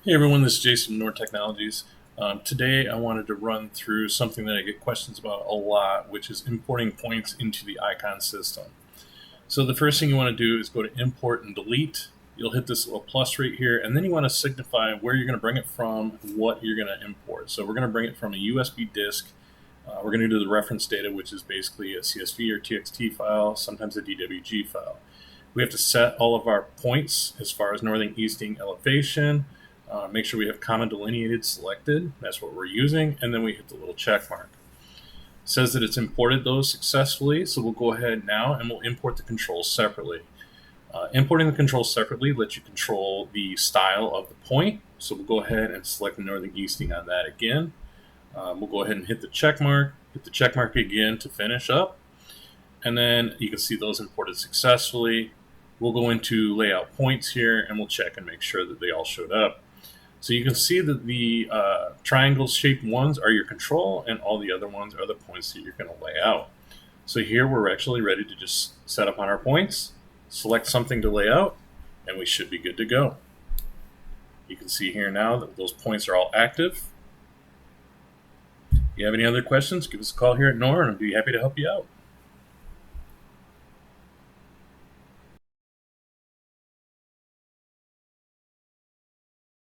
Hey everyone, this is Jason from Nord Technologies. Today I wanted to run through something that I get questions about a lot, which is importing points into the icon system. So the first thing you want to do is go to import and delete. You'll hit this little plus right here, and then you want to signify where you're going to bring it from, what you're going to import. So we're going to bring it from a USB disk. We're going to do the reference data, which is basically a CSV or TXT file, sometimes a DWG file. We have to set all of our points as far as northing, easting, elevation. Make sure we have comma delineated selected. That's what we're using. And then we hit the little check mark. It says that it's imported those successfully. So we'll go ahead now and we'll import the controls separately. Importing the controls separately lets you control the style of the point. So we'll go ahead and select the northing easting on that again. We'll go ahead and hit the check mark again to finish up. And then you can see those imported successfully. We'll go into layout points here and we'll check and make sure that they all showed up. So you can see that the triangle shaped ones are your control and all the other ones are the points that you're going to lay out. So here we're actually ready to just set up on our points, select something to lay out, and we should be good to go. You can see here now that those points are all active. If you have any other questions, give us a call here at NOR and I'll be happy to help you out.